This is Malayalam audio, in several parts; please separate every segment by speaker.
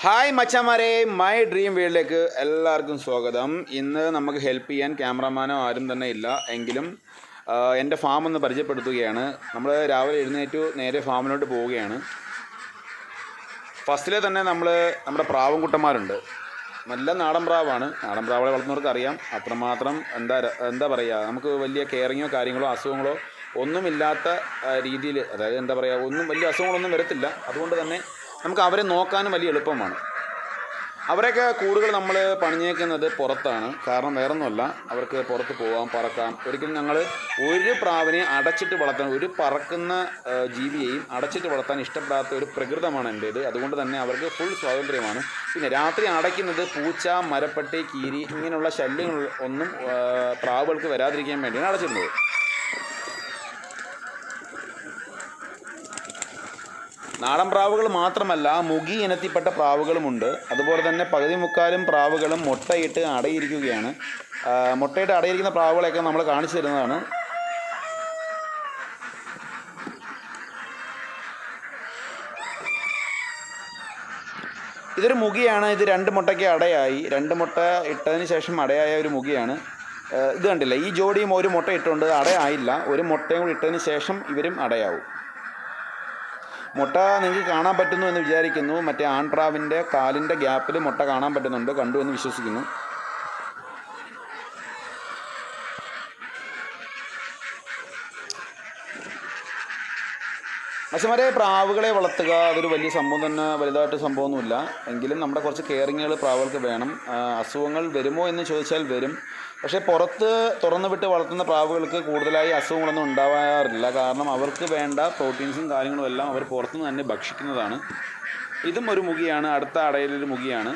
Speaker 1: ഹായ് മച്ചാമാരെ, മൈ ഡ്രീം വേൾഡിലേക്ക് എല്ലാവർക്കും സ്വാഗതം. ഇന്ന് നമുക്ക് ഹെൽപ്പ് ചെയ്യാൻ ക്യാമറമാനോ ആരും തന്നെ ഇല്ല. എങ്കിലും എൻ്റെ ഫാം ഒന്ന് പരിചയപ്പെടുത്തുകയാണ്. നമ്മൾ രാവിലെ എഴുന്നേറ്റു നേരെ ഫാമിലോട്ട് പോവുകയാണ്. ഫസ്റ്റിലെ തന്നെ നമ്മുടെ പ്രാവും കുട്ടന്മാരുണ്ട്. നല്ല നാടൻ പ്രാവാണ്. നാടൻ പ്രാവുകളെ വളർത്തുന്നവർക്ക് അറിയാം അത്രമാത്രം എന്താ പറയുക, നമുക്ക് വലിയ കെയറിങ്ങോ കാര്യങ്ങളോ അസുഖങ്ങളോ ഒന്നുമില്ലാത്ത രീതിയിൽ, അതായത് എന്താ പറയുക, വലിയ അസുഖങ്ങളൊന്നും വരത്തില്ല. അതുകൊണ്ട് തന്നെ നമുക്ക് അവരെ നോക്കാനും വലിയ എളുപ്പമാണ്. അവരൊക്കെ കൂടുകൾ നമ്മൾ പണിഞ്ഞേക്കുന്നത് പുറത്താണ്. കാരണം വേറൊന്നുമല്ല, അവർക്ക് പുറത്ത് പോകാം, പറക്കാം. ഒരിക്കലും ഞങ്ങൾ ഒരു പ്രാവിനെ അടച്ചിട്ട് വളർത്താൻ, ഒരു പറക്കുന്ന ജീവിയെയും അടച്ചിട്ട് വളർത്താൻ ഇഷ്ടപ്പെടാത്ത ഒരു പ്രകൃതമാണ് എൻ്റേത്. അതുകൊണ്ട് തന്നെ അവർക്ക് ഫുൾ സ്വാതന്ത്ര്യമാണ്. പിന്നെ രാത്രി അടയ്ക്കുന്നത് പൂച്ച, മരപ്പട്ടി, കീരി ഇങ്ങനെയുള്ള ശല്യങ്ങൾ ഒന്നും പ്രാവുകൾക്ക് വരാതിരിക്കാൻ വേണ്ടിയാണ് അടച്ചിരുന്നത്. നാടൻ പ്രാവുകൾ മാത്രമല്ല, മുഖി ഇനത്തിൽപ്പെട്ട പ്രാവുകളുമുണ്ട്. അതുപോലെ തന്നെ പകുതി മുക്കാലും പ്രാവുകളും മുട്ടയിട്ട് അടയിരിക്കുകയാണ്. മുട്ടയിട്ട് അടയിരിക്കുന്ന പ്രാവുകളെയൊക്കെ നമ്മൾ കാണിച്ചു തരുന്നതാണ്. ഇതൊരു മുഖിയാണ്. ഇത് 2 മുട്ടയ്ക്ക് അടയായി. 2 മുട്ട ഇട്ടതിന് ശേഷം അടയായ ഒരു മുഖിയാണ്. ഇത് കണ്ടില്ല, ഈ ജോഡിയും ഒരു മുട്ട ഇട്ടുകൊണ്ട് അടയായില്ല. ഒരു മുട്ടയും കൂടി ഇട്ടതിന് ശേഷം ഇവരും അടയാവും. മുട്ട നിങ്ങൾക്ക് കാണാൻ പറ്റുന്നു എന്ന് വിചാരിക്കുന്നു. മറ്റേ ആൺപ്രാവിൻ്റെ കാലിൻ്റെ ഗ്യാപ്പിൽ മുട്ട കാണാൻ പറ്റുന്നുണ്ട്. കണ്ടു എന്ന് വിശ്വസിക്കുന്നു. മച്ചന്മാരെ, പ്രാവുകളെ വളർത്തുക അതൊരു വലിയ സംഭവം തന്നെ, വലുതായിട്ട് സംഭവമൊന്നുമില്ല. എങ്കിലും നമ്മുടെ കുറച്ച് കെയറിങ്ങുകൾ പ്രാവുകൾക്ക് വേണം. അസുഖങ്ങൾ വരുമോ എന്ന് ചോദിച്ചാൽ വരും. പക്ഷേ പുറത്ത് തുറന്നു വിട്ട് വളർത്തുന്ന പ്രാവുകൾക്ക് കൂടുതലായി അസുഖങ്ങളൊന്നും ഉണ്ടാവാറില്ല. കാരണം അവർക്ക് വേണ്ട പ്രോട്ടീൻസും കാര്യങ്ങളും എല്ലാം അവർ പുറത്തുനിന്ന് തന്നെ ഭക്ഷിക്കുന്നതാണ്. ഇതും ഒരു മുഖിയാണ്. അടുത്ത അടയിലൊരു മുഖിയാണ്.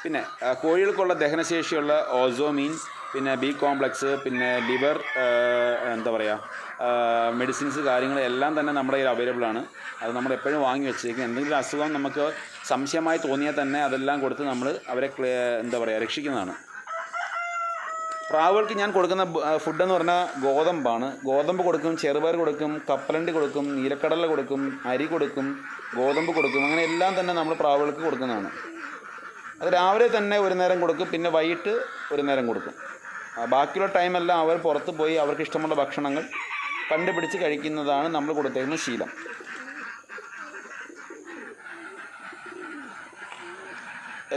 Speaker 1: പിന്നെ കോഴികൾക്കുള്ള ദഹനശേഷിയുള്ള ഓസോമീൻ, പിന്നെ ബി കോംപ്ലക്സ്, പിന്നെ ലിവർ, എന്താ പറയുക, മെഡിസിൻസ് കാര്യങ്ങളെല്ലാം തന്നെ നമ്മുടെ കയ്യിൽ അവൈലബിൾ ആണ്. അത് നമ്മൾ എപ്പോഴും വാങ്ങി വെച്ചേക്കും. എന്തെങ്കിലും അസുഖം നമുക്ക് സംശയമായി തോന്നിയാൽ തന്നെ അതെല്ലാം കൊടുത്ത് നമ്മൾ അവരെ എന്താ പറയുക, രക്ഷിക്കുന്നതാണ്. പ്രാവുകൾക്ക് ഞാൻ കൊടുക്കുന്ന ഫുഡെന്ന് പറഞ്ഞാൽ ഗോതമ്പാണ്. ഗോതമ്പ് കൊടുക്കും, ചെറുപയർ കൊടുക്കും, കപ്പലണ്ടി കൊടുക്കും, നീലക്കടല കൊടുക്കും, അരി കൊടുക്കും, ഗോതമ്പ് കൊടുക്കും. അങ്ങനെ എല്ലാം തന്നെ നമ്മൾ പ്രാവുകൾക്ക് കൊടുക്കുന്നതാണ്. അത് രാവിലെ തന്നെ ഒരു നേരം കൊടുക്കും, പിന്നെ വൈകിട്ട് ഒരു നേരം കൊടുക്കും. ബാക്കിയുള്ള ടൈമെല്ലാം അവർ പുറത്ത് പോയി അവർക്ക് ഇഷ്ടമുള്ള ഭക്ഷണങ്ങൾ കണ്ടുപിടിച്ച് കഴിക്കുന്നതാണ് നമ്മൾ കൊടുത്തേക്കുന്ന ശീലം.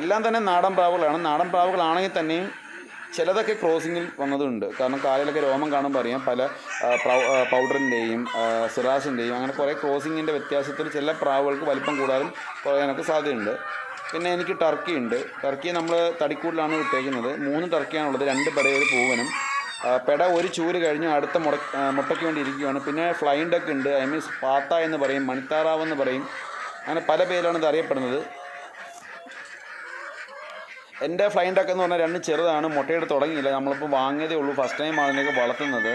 Speaker 1: എല്ലാം തന്നെ നാടൻ പ്രാവുകളാണ്. നാടൻ പ്രാവുകളാണെങ്കിൽ തന്നെയും ചിലതൊക്കെ ക്രോസിങ്ങിൽ വന്നതുണ്ട്. കാരണം കാലിലൊക്കെ രോമം കാണുമ്പോൾ അറിയാം. പല പൗഡറിൻ്റെയും സിറാസിൻ്റെയും അങ്ങനെ കുറേ ക്രോസിങ്ങിൻ്റെ വ്യത്യാസത്തിൽ ചില പ്രാവുകൾക്ക് വലിപ്പം കൂടാനും കുറയാനൊക്കെ സാധ്യതയുണ്ട്. പിന്നെ എനിക്ക് ടർക്കി ഉണ്ട്. ടർക്കി നമ്മൾ തടിക്കൂടിലാണ് ഇട്ടേക്കുന്നത്. 3 ടർക്കിയാണുള്ളത്. 2 പെട, ഒരു പൂവനും. പെട ഒരു ചൂര് കഴിഞ്ഞ് അടുത്ത മുട്ടയ്ക്ക് വേണ്ടി ഇരിക്കുകയാണ്. പിന്നെ ഫ്ലൈൻ ഡക്ക് ഉണ്ട്, ഐ മീൻസ് പാത്ത എന്ന് പറയും, മണിത്താറാവെന്ന് പറയും. അങ്ങനെ പല പേരിലാണ് ഇത് അറിയപ്പെടുന്നത്. എൻ്റെ ഫ്ലൈൻ ഡക്ക് എന്ന് പറഞ്ഞാൽ 2 ചെറുതാണ്. മുട്ടയിട്ട് തുടങ്ങിയില്ല. നമ്മളിപ്പോൾ വാങ്ങിയതേ ഉള്ളൂ. ഫസ്റ്റ് ടൈം അതിനൊക്കെ വളർത്തുന്നത്.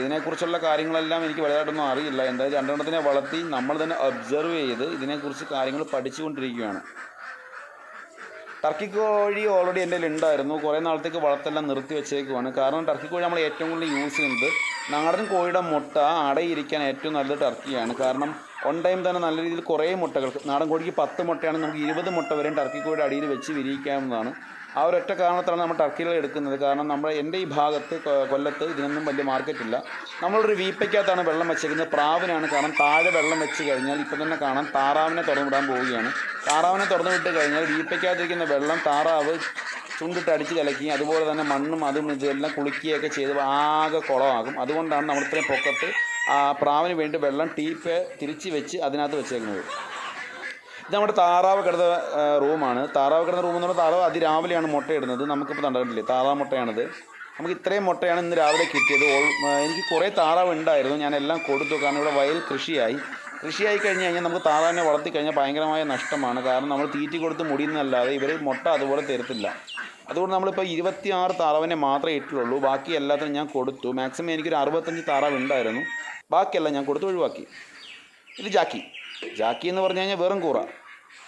Speaker 1: ഇതിനെക്കുറിച്ചുള്ള കാര്യങ്ങളെല്ലാം എനിക്ക് വലുതായിട്ടൊന്നും അറിയില്ല. എന്തായാലും 2 എണ്ണത്തിനെ വളർത്തി നമ്മൾ തന്നെ ഒബ്സർവ് ചെയ്ത് ഇതിനെക്കുറിച്ച് കാര്യങ്ങൾ പഠിച്ചുകൊണ്ടിരിക്കുകയാണ്. ടർക്കി കോഴി ഓൾറെഡി എൻ്റെ കയ്യിൽ ഉണ്ടായിരുന്നു. കുറേ നാളത്തേക്ക് വളർത്തെല്ലാം നിർത്തി വെച്ചേക്കുവാണ്. കാരണം ടർക്കി കോഴി നമ്മൾ ഏറ്റവും കൂടുതൽ യൂസ് ചെയ്യുന്നത് നാടൻ കോഴിയുടെ മുട്ട അടയിരിക്കാൻ ഏറ്റവും നല്ലത് ടർക്കിയാണ്. കാരണം ഓൺ ടൈം തന്നെ നല്ല രീതിയിൽ കുറേ മുട്ടകൾ, നാടൻ കോഴിക്ക് 10 മുട്ടയാണ്, നമുക്ക് 20 മുട്ട വരെയും ടർക്കി കോഴിയുടെ അടിയിൽ വെച്ച് വിരിയിക്കാവുന്നതാണ്. ആ ഒരൊറ്റ കാരണത്താണ് നമ്മൾ ടർക്കികൾ എടുക്കുന്നത്. കാരണം എൻ്റെ ഈ ഭാഗത്ത് കൊല്ലത്ത് ഇതിനൊന്നും വലിയ മാർക്കറ്റില്ല. നമ്മളൊരു വീപ്പയ്ക്കകത്താണ് വെള്ളം വെച്ചേക്കുന്നത്. പ്രാവിനാണ്. കാരണം താഴെ വെള്ളം വെച്ച് കഴിഞ്ഞാൽ ഇപ്പം തന്നെ കാണാം, താറാവിനെ തുറന്നു വിടാൻ പോവുകയാണ്. താറാവിനെ തുറന്നു വിട്ട് കഴിഞ്ഞാൽ വീപ്പയ്ക്കകത്തിരിക്കുന്ന വെള്ളം താറാവ് ചുണ്ടിട്ട് അടിച്ച് കലക്കി, അതുപോലെ തന്നെ മണ്ണും അതും ഇതെല്ലാം കുളിക്കുകയൊക്കെ ചെയ്ത് ആകെ കുളമാകും. അതുകൊണ്ടാണ് നമ്മൾ ഇത്രയും പൊക്കത്ത് പ്രാവിന് വേണ്ടി വെള്ളം ടീപ്പ് തിരിച്ച് വെച്ച് അതിനകത്ത് വെച്ചേക്കുന്നത്. ഇത് നമ്മുടെ താറാവ് കിടന്ന റൂമാണ്. താറാവ് കിടന്ന റൂം എന്ന് പറഞ്ഞാൽ താറാവ് അതിരാവിലെയാണ് മുട്ടയിടുന്നത്. നമുക്കിപ്പോൾ കണ്ടിട്ടില്ലേ, താറാവ് മുട്ടയാണിത്. നമുക്ക് ഇത്രയും മുട്ടയാണ് ഇന്ന് രാവിലെ കിട്ടിയത്. എനിക്ക് കുറേ താറാവ് ഉണ്ടായിരുന്നു. ഞാൻ എല്ലാം കൊടുത്തു. കാരണം ഇവിടെ വയൽ കൃഷിയായി കഴിഞ്ഞ് കഴിഞ്ഞാൽ നമുക്ക് താറാവിനെ വളർത്തി കഴിഞ്ഞാൽ ഭയങ്കരമായ നഷ്ടമാണ്. കാരണം നമ്മൾ തീറ്റി കൊടുത്ത് മുടിയുന്നതല്ലാതെ ഇവർ മുട്ട അതുപോലെ തരത്തില്ല. അതുകൊണ്ട് നമ്മളിപ്പോൾ 26 താറാവിനെ മാത്രമേ ഇട്ടുള്ളൂ. ബാക്കി എല്ലാത്തിനും ഞാൻ കൊടുത്തു. മാക്സിമം എനിക്കൊരു 65 താറാവ് ഉണ്ടായിരുന്നു. ബാക്കിയെല്ലാം ഞാൻ കൊടുത്ത് ഒഴിവാക്കി. ഇത് ജാക്കി എന്ന് പറഞ്ഞു കഴിഞ്ഞാൽ വെറും കൂറ.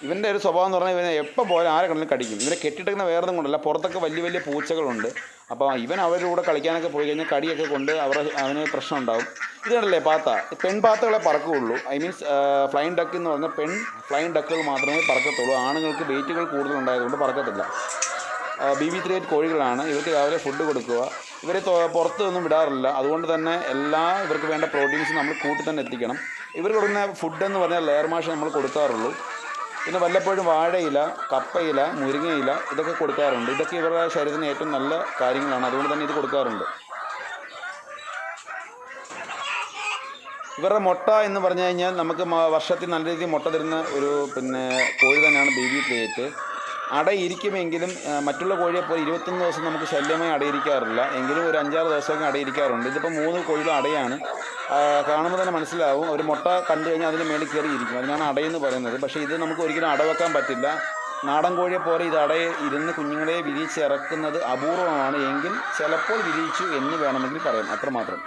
Speaker 1: ഇവൻ്റെ ഒരു സ്വഭാവം എന്ന് പറഞ്ഞാൽ ഇവനെ എപ്പോൾ പോയാലും ആരെ കണ്ടാലും കടിക്കും. ഇവനെ കെട്ടിയിട്ടേക്കുന്ന വേറെ ഒന്നും കൊണ്ടല്ല, പുറത്തൊക്കെ വലിയ വലിയ പൂച്ചകളുണ്ട്. അപ്പോൾ ഇവൻ അവരുടെ കൂടെ കളിക്കാനൊക്കെ പോയി കഴിഞ്ഞാൽ കടിയൊക്കെ കൊണ്ട് അവന് പ്രശ്നം ഉണ്ടാവും. ഇത് കണ്ടല്ലേ പാത്ത, പെൺപാത്തകളെ പറക്കുകയുള്ളൂ. മീൻസ് ഫ്ലൈങ് ഡക്ക് എന്ന് പറഞ്ഞാൽ ഫ്ലൈങ് ഡക്കുകൾ മാത്രമേ പറക്കത്തുള്ളൂ. ആണുങ്ങൾക്ക് വെയിറ്റുകൾ കൂടുതലുണ്ടായതുകൊണ്ട് പറക്കത്തില്ല. BB38 കോഴികളാണ്. ഇവർക്ക് രാവിലെ ഫുഡ് കൊടുക്കുക. ഇവരെ പുറത്തൊന്നും വിടാറില്ല. അതുകൊണ്ട് തന്നെ ഇവർക്ക് വേണ്ട പ്രോട്ടീൻസ് നമ്മൾ കൂട്ടി തന്നെ എത്തിക്കണം. ഇവർ കൊടുക്കുന്ന ഫുഡെന്ന് പറഞ്ഞാൽ ലെയർ മാഷ് നമ്മൾ കൊടുക്കാറുള്ളൂ. പിന്നെ വല്ലപ്പോഴും വാഴയില, കപ്പയില, മുരിങ്ങയില ഇതൊക്കെ കൊടുക്കാറുണ്ട്. ഇതൊക്കെ ഇവരുടെ ശരീരത്തിന് ഏറ്റവും നല്ല കാര്യങ്ങളാണ്. അതുകൊണ്ട് തന്നെ ഇത് കൊടുക്കാറുണ്ട്. ഇവരുടെ മുട്ട എന്ന് പറഞ്ഞു കഴിഞ്ഞാൽ നമുക്ക് വർഷത്തിൽ നല്ല രീതിയിൽ മുട്ട തരുന്ന ഒരു കോഴി തന്നെയാണ് BB38. അടയിരിക്കുമെങ്കിലും മറ്റുള്ള കോഴിയെ പോലെ 21 ദിവസം നമുക്ക് ശല്യമായി അടയിരിക്കാറില്ല. എങ്കിലും ഒരു 5-6 ദിവസമൊക്കെ അടയിരിക്കാറുണ്ട്. ഇതിപ്പോൾ 3 കോഴികളും അടയാണ്. കാണുമ്പോൾ തന്നെ മനസ്സിലാവും. ഒരു മുട്ട കണ്ടു കഴിഞ്ഞാൽ അതിന് മേളിൽ കയറിയിരിക്കും. അതിനാണ് അടയെന്ന് പറയുന്നത്. പക്ഷേ ഇത് നമുക്ക് ഒരിക്കലും അടവെക്കാൻ പറ്റില്ല. നാടൻ കോഴിയെ പോലെ ഇത് ഇരുന്ന് കുഞ്ഞുങ്ങളെ വിരിയിച്ചിറക്കുന്നത് അപൂർവമാണ്. എങ്കിൽ ചിലപ്പോൾ വിരിയിച്ചു എന്ന് വേണമെങ്കിൽ പറയാം. അത്രമാത്രം.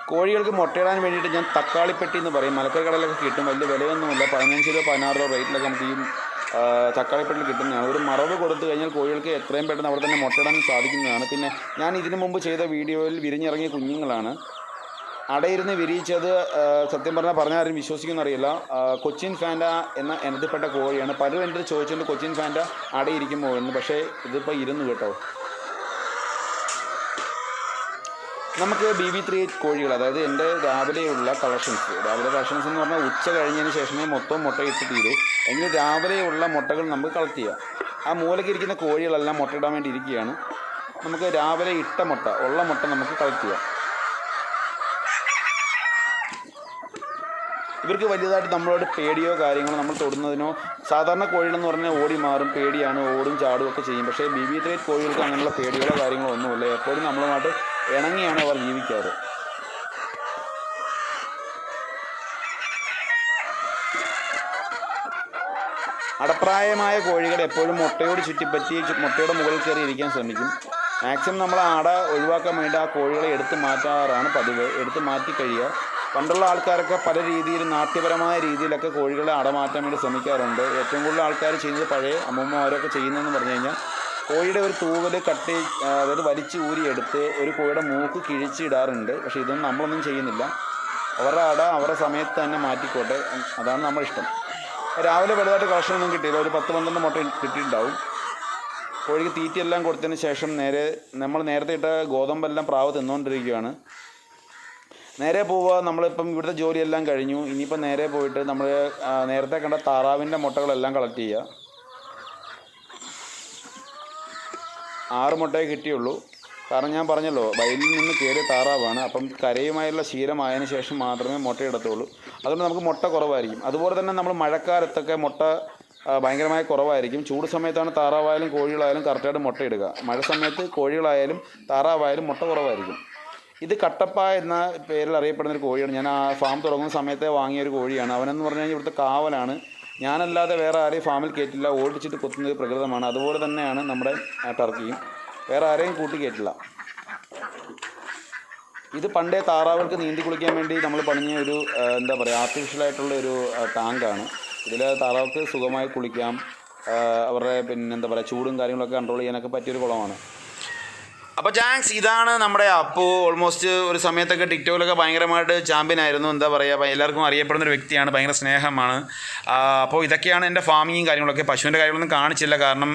Speaker 1: കോഴികൾക്ക് മുട്ടയിടാൻ വേണ്ടിയിട്ട് ഞാൻ തക്കാളിപ്പെട്ടി എന്ന് പറയും. മലക്കറി കടയിലൊക്കെ കിട്ടും. വലിയ വിലയൊന്നുമില്ല. 15 രൂപ 16 രൂപ റേറ്റിലൊക്കെ നമുക്ക് ഈ തക്കാളിപ്പെട്ടിൽ കിട്ടുന്നതാണ്. ഒരു മറവ് കൊടുത്തു കഴിഞ്ഞാൽ കോഴികൾക്ക് എത്രയും പെട്ടെന്ന് അവിടെ തന്നെ മുട്ടയിടാൻ സാധിക്കുന്നതാണ്. പിന്നെ ഞാൻ ഇതിനു മുമ്പ് ചെയ്ത വീഡിയോയിൽ വിരിഞ്ഞിറങ്ങിയ കുഞ്ഞുങ്ങളാണ്. അടയിരുന്ന് വിരിയിച്ചത് സത്യം പറഞ്ഞാൽ ആരും വിശ്വസിക്കുമെന്നറിയില്ല. കൊച്ചിൻ ഫാൻറ്റ എന്ന ഇനത്തിൽപ്പെട്ട കോഴിയാണ്. പലരും എൻ്റെ ചോദിച്ചുകൊണ്ട് കൊച്ചിൻ ഫാൻറ്റ അടയിരിക്കുമോ എന്ന്. പക്ഷേ ഇതിപ്പോൾ ഇരുന്ന് കേട്ടോ. നമുക്ക് BB38 കോഴികൾ, അതായത് എൻ്റെ രാവിലെ കളക്ഷൻസ് എന്ന് പറഞ്ഞാൽ ഉച്ച കഴിഞ്ഞതിന് ശേഷമേ മൊത്തം മുട്ടയിട്ട് തീരൂ. എങ്കിലും രാവിലെയുള്ള മുട്ടകൾ നമുക്ക് കളക്ട് ചെയ്യാം. ആ മൂലയ്ക്ക് ഇരിക്കുന്ന കോഴികളെല്ലാം മുട്ടയിടാൻ വേണ്ടി ഇരിക്കുകയാണ്. നമുക്ക് രാവിലെ ഇട്ട ഉള്ള മുട്ട നമുക്ക് കളക്ട് ചെയ്യാം. ഇവർക്ക് വലുതായിട്ട് നമ്മളോട് പേടിയോ കാര്യങ്ങളോ നമ്മൾ തൊടുന്നതിനോ, സാധാരണ കോഴികളെന്ന് പറഞ്ഞാൽ ഓടി മാറും, പേടിയാണ്, ഓടും ചാടും ഒക്കെ ചെയ്യും. പക്ഷേ BB38 കോഴികൾക്ക് അങ്ങനെയുള്ള പേടികളോ കാര്യങ്ങളോ ഒന്നുമില്ല. എപ്പോഴും നമ്മളുമായിട്ട് ഇണങ്ങിയാണ് അവർ ജീവിക്കാറ്. അടപ്രായമായ കോഴികൾ എപ്പോഴും മുട്ടയോട് ചുറ്റിപ്പറ്റി മുട്ടയുടെ മുകളിൽ കയറി ഇരിക്കാൻ ശ്രമിക്കും. മാക്സിമം നമ്മൾ അട ഒഴിവാക്കാൻ വേണ്ടി ആ കോഴികളെ എടുത്ത് മാറ്റാറാണ് പതിവ്. എടുത്ത് മാറ്റി കഴിയുക. പണ്ടുള്ള ആൾക്കാരൊക്കെ പല രീതിയിൽ നാട്യപരമായ രീതിയിലൊക്കെ കോഴികളെ അടമാറ്റാൻ വേണ്ടി ശ്രമിക്കാറുണ്ട്. ഏറ്റവും കൂടുതൽ ആൾക്കാർ ചെയ്യുന്നത് പഴയ അമ്മൂമ്മമാരൊക്കെ ചെയ്യുന്നതെന്ന് പറഞ്ഞു കഴിഞ്ഞാൽ കോഴിയുടെ ഒരു തൂവൽ അതായത് വലിച്ച് ഊരിയെടുത്ത് ഒരു കോഴിയുടെ മൂക്ക് കിഴിച്ചിടാറുണ്ട്. പക്ഷേ ഇതൊന്നും നമ്മളൊന്നും ചെയ്യുന്നില്ല. അവരുടെ അട അവരുടെ സമയത്ത് തന്നെ മാറ്റിക്കോട്ടെ, അതാണ് നമ്മുടെ ഇഷ്ടം. രാവിലെ വലുതായിട്ട് കളക്ഷനൊന്നും കിട്ടിയില്ല. ഒരു 10-12 മുട്ട കിട്ടിയിട്ടുണ്ടാവും. കോഴിക്ക് തീറ്റയെല്ലാം കൊടുത്തതിന് ശേഷം നമ്മൾ നേരത്തെ ഇട്ട ഗോതമ്പെല്ലാം പ്രാവ് തിന്നുകൊണ്ടിരിക്കുകയാണ്. നേരെ പോവുക. നമ്മളിപ്പം ഇവിടുത്തെ ജോലിയെല്ലാം കഴിഞ്ഞു. ഇനിയിപ്പോൾ നേരെ പോയിട്ട് നമ്മൾ നേരത്തെ കണ്ട താറാവിൻ്റെ മുട്ടകളെല്ലാം കളക്ട് ചെയ്യുക. 6 മുട്ടയെ കിട്ടിയുള്ളൂ. കാരണം ഞാൻ പറഞ്ഞല്ലോ, വയലിൽ നിന്ന് കയറിയ താറാവാണ്. അപ്പം കരയുമായുള്ള ശീലമായതിനു ശേഷം മാത്രമേ മുട്ടയിടത്തുള്ളൂ. അതുകൊണ്ട് നമുക്ക് മുട്ട കുറവായിരിക്കും. അതുപോലെ തന്നെ നമ്മൾ മഴക്കാലത്തൊക്കെ മുട്ട ഭയങ്കരമായി കുറവായിരിക്കും. ചൂട് സമയത്താണ് താറാവായാലും കോഴികളായാലും കറക്റ്റായിട്ട് മുട്ടയിടുക. മഴ സമയത്ത് കോഴികളായാലും താറാവായാലും മുട്ട കുറവായിരിക്കും. ഇത് കട്ടപ്പ എന്ന പേരിൽ അറിയപ്പെടുന്നൊരു കോഴിയാണ്. ഞാൻ ആ ഫാം തുടങ്ങുന്ന സമയത്തെ വാങ്ങിയൊരു കോഴിയാണ്. അവനെന്ന് പറഞ്ഞു കഴിഞ്ഞാൽ ഇവിടുത്തെ കാവലാണ്. ഞാനല്ലാതെ വേറെ ആരെയും ഫാമിൽ കയറ്റില്ല. ഓടിച്ചിട്ട് കൊത്തുന്നത് പ്രകൃതമാണ്. അതുപോലെ തന്നെയാണ് നമ്മുടെ ടർക്കിയും. വേറെ ആരെയും കൂട്ടി കയറ്റില്ല. ഇത് പണ്ടേ താറാവുകൾക്ക് നീന്തി കുളിക്കാൻ വേണ്ടി നമ്മൾ പണിഞ്ഞ ഒരു ആർട്ടിഫിഷ്യലായിട്ടുള്ള ഒരു ടാങ്കാണ്. ഇതിൽ താറാവുക്ക് സുഖമായി കുളിക്കാം. അവരുടെ ചൂടും കാര്യങ്ങളൊക്കെ കൺട്രോൾ ചെയ്യാനൊക്കെ പറ്റിയൊരു കുളമാണ്. അപ്പോൾ ചാങ്സ്, ഇതാണ് നമ്മുടെ അപ്പു. ഓൾമോസ്റ്റ് ഒരു സമയത്തൊക്കെ ടിക്ടോക്കിലൊക്കെ ഭയങ്കരമായിട്ട് ചാമ്പ്യൻ ആയിരുന്നു. എല്ലാവർക്കും അറിയപ്പെടുന്നൊരു വ്യക്തിയാണ്. ഭയങ്കര സ്നേഹമാണ്. അപ്പോൾ ഇതൊക്കെയാണ് എൻ്റെ ഫാമിങ്ങും കാര്യങ്ങളൊക്കെ. പശുവിൻ്റെ കാര്യങ്ങളൊന്നും കാണിച്ചില്ല, കാരണം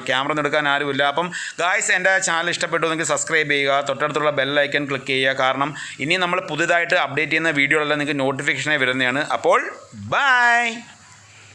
Speaker 1: ക്യാമറ ഒന്നും എടുക്കാൻ ആരുമില്ല. അപ്പം ഗായ്സ്, എൻ്റെ ചാനൽ ഇഷ്ടപ്പെട്ടു നിങ്ങൾക്ക് സബ്സ്ക്രൈബ് ചെയ്യുക. തൊട്ടടുത്തുള്ള ബെൽ ഐക്കൺ ക്ലിക്ക് ചെയ്യുക. കാരണം ഇനി നമ്മൾ പുതുതായിട്ട് അപ്ഡേറ്റ് ചെയ്യുന്ന വീഡിയോകളെല്ലാം നിങ്ങൾക്ക് നോട്ടിഫിക്കേഷനായി വരുന്നതാണ്. അപ്പോൾ ബൈ.